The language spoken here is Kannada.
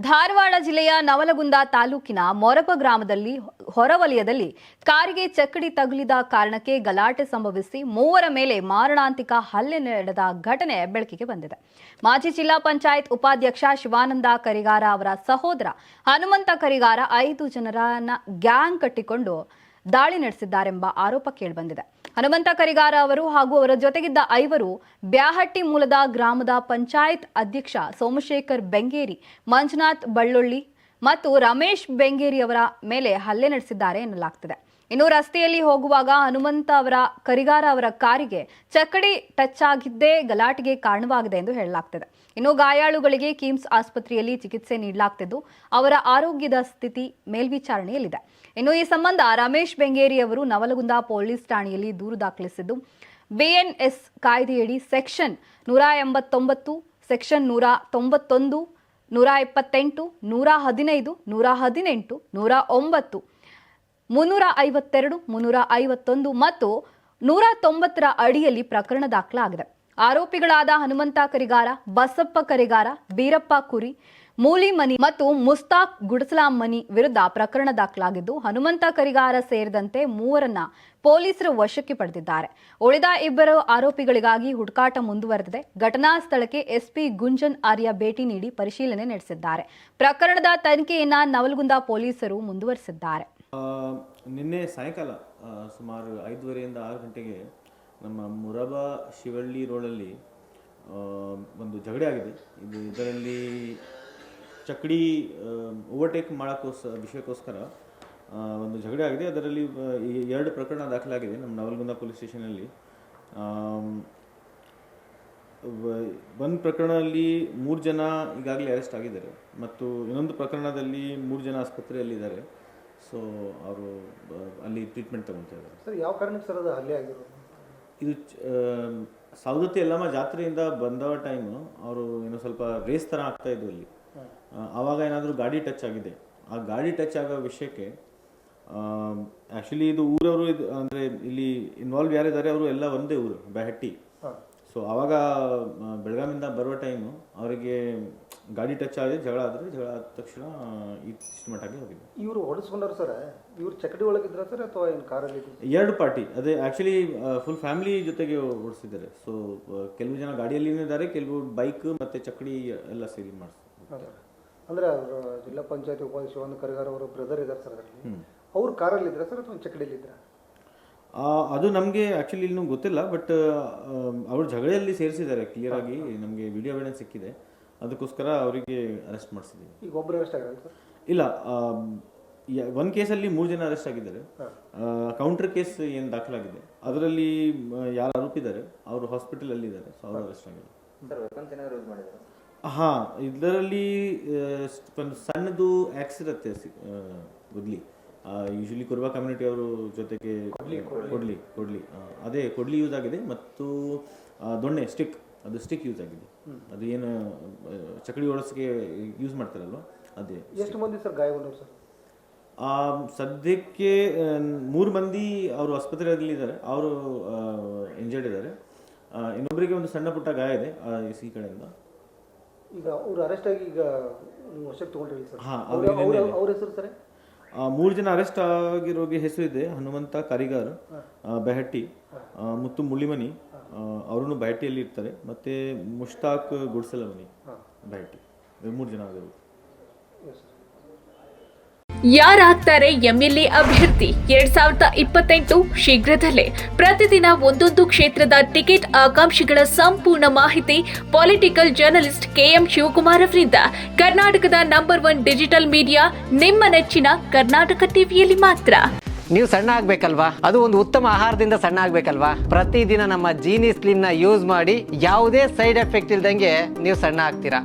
ಧಾರವಾಡ ಜಿಲ್ಲೆಯ ನವಲಗುಂದ ತಾಲೂಕಿನ ಮೊರಪ ಗ್ರಾಮದಲ್ಲಿ ಹೊರವಲಯದಲ್ಲಿ ಕಾರಿಗೆ ಚಕ್ಕಡಿ ತಗುಲಿದ ಕಾರಣಕ್ಕೆ ಗಲಾಟೆ ಸಂಭವಿಸಿ ಮೂವರ ಮೇಲೆ ಮಾರಣಾಂತಿಕ ಹಲ್ಲೆ ನಡೆದ ಘಟನೆ ಬೆಳಕಿಗೆ ಬಂದಿದೆ. ಮಾಜಿ ಜಿಲ್ಲಾ ಪಂಚಾಯತ್ ಉಪಾಧ್ಯಕ್ಷ ಶಿವಾನಂದ ಕರಿಗಾರ ಅವರ ಸಹೋದರ ಹನುಮಂತ ಕರಿಗಾರ 5 ಜನರನ್ನ ಗ್ಯಾಂಗ್ ಕಟ್ಟಿಕೊಂಡು ದಾಳಿ ನಡೆಸಿದ್ದಾರೆಂಬ ಆರೋಪ ಕೇಳಿಬಂದಿದೆ. ಹನುಮಂತ ಕರಿಗಾರ ಅವರು ಹಾಗೂ ಅವರ ಜೊತೆಗಿದ್ದ 5 ಬ್ಯಾಹಟ್ಟಿ ಮೂಲದ ಗ್ರಾಮದ ಪಂಚಾಯತ್ ಅಧ್ಯಕ್ಷ ಸೋಮಶೇಖರ್ ಬೆಂಗೇರಿ, ಮಂಜುನಾಥ್ ಬಳ್ಳೊಳ್ಳಿ ಮತ್ತು ರಮೇಶ್ ಬೆಂಗೇರಿ ಅವರ ಮೇಲೆ ಹಲ್ಲೆ ನಡೆಸಿದ್ದಾರೆ ಎನ್ನಲಾಗ್ತಿದೆ. ಇನ್ನು ರಸ್ತೆಯಲ್ಲಿ ಹೋಗುವಾಗ ಹನುಮಂತ ಕರಿಗಾರ ಅವರ ಕಾರಿಗೆ ಚಕ್ಕಡಿ ಟಚ್ ಆಗಿದ್ದೇ ಗಲಾಟೆಗೆ ಕಾರಣವಾಗಿದೆ ಎಂದು ಹೇಳಲಾಗ್ತಿದೆ. ಇನ್ನು ಗಾಯಾಳುಗಳಿಗೆ ಕಿಮ್ಸ್ ಆಸ್ಪತ್ರೆಯಲ್ಲಿ ಚಿಕಿತ್ಸೆ ನೀಡಲಾಗ್ತಿದ್ದು ಅವರ ಆರೋಗ್ಯದ ಸ್ಥಿತಿ ಮೇಲ್ವಿಚಾರಣೆಯಲ್ಲಿದೆ. ಇನ್ನು ಈ ಸಂಬಂಧ ರಮೇಶ್ ಬೆಂಗೇರಿ ಅವರು ನವಲಗುಂದ ಪೊಲೀಸ್ ಠಾಣೆಯಲ್ಲಿ ದೂರು ದಾಖಲಿಸಿದ್ದು ಬಿಎನ್ಎಸ್ ಕಾಯ್ದೆಯಡಿ ಸೆಕ್ಷನ್ 189, ಸೆಕ್ಷನ್ 191, 128, 115, 118, 109, 352, 351 ಮತ್ತು 190 ಅಡಿಯಲ್ಲಿ ಪ್ರಕರಣ ದಾಖಲಾಗಿದೆ. ಆರೋಪಿಗಳಾದ ಹನುಮಂತ ಕರಿಗಾರ, ಬಸಪ್ಪ ಕರಿಗಾರ, ಬೀರಪ್ಪ ಕುರಿ, ಮೂಲಿಮನಿ ಮತ್ತು ಮುಸ್ತಾಕ್ ಗುಡಸಲಾಮನಿ ವಿರುದ್ಧ ಪ್ರಕರಣ ದಾಖಲಾಗಿದ್ದು ಹನುಮಂತ ಕರಿಗಾರ ಸೇರಿದಂತೆ 3ರನ್ನ ಪೊಲೀಸರು ವಶಕ್ಕೆ ಪಡೆದಿದ್ದಾರೆ. ಉಳಿದ 2 ಆರೋಪಿಗಳಿಗಾಗಿ ಹುಡುಕಾಟ ಮುಂದುವರೆದಿದೆ. ಘಟನಾ ಸ್ಥಳಕ್ಕೆ ಎಸ್ಪಿ ಗುಂಜನ್ ಆರ್ಯ ಭೇಟಿ ನೀಡಿ ಪರಿಶೀಲನೆ ನಡೆಸಿದ್ದಾರೆ. ಪ್ರಕರಣದ ತನಿಖೆಯನ್ನ ನವಲಗುಂದ ಪೊಲೀಸರು ಮುಂದುವರೆಸಿದ್ದಾರೆ. ನಿನ್ನೆ ಸಾಯಂಕಾಲ ಸುಮಾರು 5:30ರಿಂದ 6 ಗಂಟೆಗೆ ನಮ್ಮ ಮುರಬ ಶಿವಳ್ಳಿ ರೋಡಲ್ಲಿ ಒಂದು ಜಗಡೆ ಆಗಿದೆ. ಇದರಲ್ಲಿ ಚಕ್ಕಡಿ ಓವರ್ಟೇಕ್ ವಿಷಯಕ್ಕೋಸ್ಕರ ಒಂದು ಜಗಡೆ ಆಗಿದೆ. ಅದರಲ್ಲಿ 2 ಪ್ರಕರಣ ದಾಖಲಾಗಿದೆ ನಮ್ಮ ನವಲಗುಂದ ಪೊಲೀಸ್ ಸ್ಟೇಷನಲ್ಲಿ. ಒಂದು ಪ್ರಕರಣದಲ್ಲಿ 3 ಜನ ಈಗಾಗಲೇ ಅರೆಸ್ಟ್ ಆಗಿದ್ದಾರೆ ಮತ್ತು ಇನ್ನೊಂದು ಪ್ರಕರಣದಲ್ಲಿ 3 ಜನ ಆಸ್ಪತ್ರೆಯಲ್ಲಿದ್ದಾರೆ. ಸೊ ಅವರು ಅಲ್ಲಿ ಟ್ರೀಟ್ಮೆಂಟ್ ತಗೊಳ್ತಾ ಇದ್ದಾರೆ. ಸರ್, ಯಾವ ಕಾರಣಕ್ಕೆ ಸರ್ ಅದು ಹಲ್ಲೆ ಆಗಿರೋದು? ಇದು ಸೌದತ್ತಿ ಯಲ್ಲಮ್ಮ ಜಾತ್ರೆಯಿಂದ ಬಂದವ ಟೈಮು ಅವರು ಏನೋ ಸ್ವಲ್ಪ ರೇಸ್ ಥರ ಆಗ್ತಾ ಇದ್ವು ಅಲ್ಲಿ. ಆವಾಗ ಏನಾದರೂ ಗಾಡಿ ಟಚ್ ಆಗಿದೆ. ಆ ಗಾಡಿ ಟಚ್ ಆಗೋ ವಿಷಯಕ್ಕೆ ಆ್ಯಕ್ಚುಲಿ ಇದು ಊರವರು ಅಂದರೆ ಇಲ್ಲಿ ಇನ್ವಾಲ್ವ್ ಯಾರಿದ್ದಾರೆ ಅವರು ಎಲ್ಲ ಒಂದೇ ಊರು, ಬ್ಯಾಹಟ್ಟಿ. ಸೊ ಆವಾಗ ಬೆಳಗಾವಿಂದ ಬರುವ ಟೈಮು ಅವರಿಗೆ ಗಾಡಿ ಟಚ್ ಆಗಿದೆ, ಜಗಳ ಆದ ತಕ್ಷಣ ಈ ಮಟ್ಟಾಗಿ ಹೋಗಿದೆ. ಇವರು ಹೊಡೆಸ್ಕೊಂಡ್ರು ಸರ್? ಇವ್ರು ಚಕಡಿ ಒಳಗಿದ್ರ ಸರ್ ಅಥವಾ ಏನು ಕಾರಲ್ಲಿ? 2 ಪಾರ್ಟಿ, ಅದೇ ಆ್ಯಕ್ಚುಲಿ ಫುಲ್ ಫ್ಯಾಮಿಲಿ ಜೊತೆಗೆ ಓಡಿಸಿದ್ದಾರೆ. ಸೊ ಕೆಲವು ಜನ ಗಾಡಿಯಲ್ಲಿನೇ ಇದ್ದಾರೆ, ಕೆಲವು ಬೈಕ್ ಮತ್ತು ಚಕಡಿ ಎಲ್ಲ ಸೇರಿ ಮಾಡಿಸ್ತಾರೆ. ಅಂದರೆ ಅವರು ಜಿಲ್ಲಾ ಪಂಚಾಯತ್ ಉಪಾಧ್ಯಕ್ಷ ಶಿವಾನಂದ ಕರಿಗಾರ ಅವರ ಬ್ರದರ್ ಇದ್ದಾರೆ ಸರ್ ಅದರಲ್ಲಿ. ಅವ್ರು ಕಾರಲ್ಲಿ ಇದ್ರ ಸರ್ ಅಥವಾ ಚಕಡಿಯಲ್ಲಿದ್ರ? ಅದು ನಮಗೆ ಆ್ಯಕ್ಚುಲಿ ಇನ್ನೂ ಗೊತ್ತಿಲ್ಲ. ಬಟ್ ಅವರು ಜಗಳೆಯಲ್ಲಿ ಸೇರಿಸಿದ್ದಾರೆ, ಕ್ಲಿಯರ್ ಆಗಿ ನಮಗೆ ವಿಡಿಯೋ ಎವಿಡೆನ್ಸ್ ಸಿಕ್ಕಿದೆ. ಅದಕ್ಕೋಸ್ಕರ ಅವರಿಗೆ ಅರೆಸ್ಟ್ ಮಾಡಿಸಿದ್ದೀವಿ. ಈಗ ಒಬ್ಬರು ಅರೆಸ್ಟ್ ಆಗಿದ್ದಾರೆ ಸರ್? ಇಲ್ಲ, ಒಂದು ಕೇಸಲ್ಲಿ 3 ಜನ ಅರೆಸ್ಟ್ ಆಗಿದ್ದಾರೆ. ಕೌಂಟರ್ ಕೇಸ್ ಏನು ದಾಖಲಾಗಿದೆ ಅದರಲ್ಲಿ ಯಾರು ಆರೋಪಿದ್ದಾರೆ ಅವರು ಹಾಸ್ಪಿಟಲಲ್ಲಿ ಇದ್ದಾರೆ. ಸೊ ಅವರು ಅರೆಸ್ಟ್ ಆಗಿದ್ದಾರೆ. ಹಾಂ, ಇದರಲ್ಲಿ ಒಂದು ಸಣ್ಣದು ಆ್ಯಕ್ಸ್ ಇರುತ್ತೆ ಗುದ್ಲಿ. ಯೂಶಲಿ ಕುರುಬ ಕಮ್ಯುನಿಟಿ ಅವರು ಜೊತೆಗೆ ಕೊಡ್ಲಿ ಅದೇ ಕೊಡ್ಲಿ ಯೂಸ್ ಆಗಿದೆ ಮತ್ತು ದೊಣ್ಣೆ ಸ್ಟಿಕ್ ಯೂಸ್ ಆಗಿದೆ. ಅದು ಏನು ಚಕಡಿ ಓಡಿಸೋಕ್ಕೆ ಯೂಸ್ ಮಾಡ್ತಾರಲ್ವ ಅದೇ. ಎಷ್ಟು ಮಂದಿ ಸರ್ ಗಾಯಗೊಂಡರು ಸರ್? ಸದ್ಯಕ್ಕೆ 3 ಮಂದಿ ಅವರು ಆಸ್ಪತ್ರೆಯಲ್ಲಿ ಇದ್ದಾರೆ, ಅವರು ಇಂಜರ್ಡ್ ಇದ್ದಾರೆ. ಇನ್ನೊಬ್ಬರಿಗೆ ಒಂದು ಸಣ್ಣ ಪುಟ್ಟ ಗಾಯ ಇದೆ ಈ ಕಡೆಯಿಂದ. ಈಗ ಅವರು ಅರೆಸ್ಟ್ ಆಗಿ ಈಗ ವಶಕ್ಕೆ ತಗೊಂಡಿರಿ ಸರ್? ಹಾಂ, ಅವ್ರ ಹೆಸರು ಸರ್? 3 ಜನ ಅರೆಸ್ಟ್ ಆಗಿರೋರಿಗೆ ಹೆಸರು ಇದೆ. ಹನುಮಂತ ಕರಿಗಾರ್, ಬೆಹಟ್ಟಿ, ಮುತ್ತು ಮುಳ್ಳಿಮನಿ, ಅವರು ಬೆಹಟ್ಟಿಯಲ್ಲಿ ಇರ್ತಾರೆ, ಮತ್ತೆ ಮುಷ್ತಾಕ್ ಗುಡ್ಸಲಮನಿ, ಬೆಹಟ್ಟಿ. 3 ಜನ ಆಗಿರೋದು. ಯಾರಾಗ್ತಾರೆ ಎಂಎಲ್ಎ ಅಭ್ಯರ್ಥಿ 2028 ಶೀಘ್ರದಲ್ಲೇ. ಪ್ರತಿದಿನ ಒಂದೊಂದು ಕ್ಷೇತ್ರದ ಟಿಕೆಟ್ ಆಕಾಂಕ್ಷಿಗಳ ಸಂಪೂರ್ಣ ಮಾಹಿತಿ ಪೊಲಿಟಿಕಲ್ ಜರ್ನಲಿಸ್ಟ್ KM ಶಿವಕುಮಾರ್ ಅವರಿಂದ. ಕರ್ನಾಟಕದ ನಂಬರ್ 1 ಡಿಜಿಟಲ್ ಮೀಡಿಯಾ ನಿಮ್ಮ ನೆಚ್ಚಿನ ಕರ್ನಾಟಕ ಟಿವಿಯಲ್ಲಿ ಮಾತ್ರ. ನೀವು ಸಣ್ಣ ಆಗ್ಬೇಕಲ್ವಾ? ಅದು ಒಂದು ಉತ್ತಮ ಆಹಾರದಿಂದ ಸಣ್ಣ ಆಗ್ಬೇಕಲ್ವಾ? ಪ್ರತಿದಿನ ನಮ್ಮ ಜೀನಿ ಸ್ಲಿಮ್ ನ ಯೂಸ್ ಮಾಡಿ ಯಾವುದೇ ಸೈಡ್ ಎಫೆಕ್ಟ್ ಇಲ್ದಂಗೆ ನೀವು ಸಣ್ಣ ಆಗ್ತೀರಾ.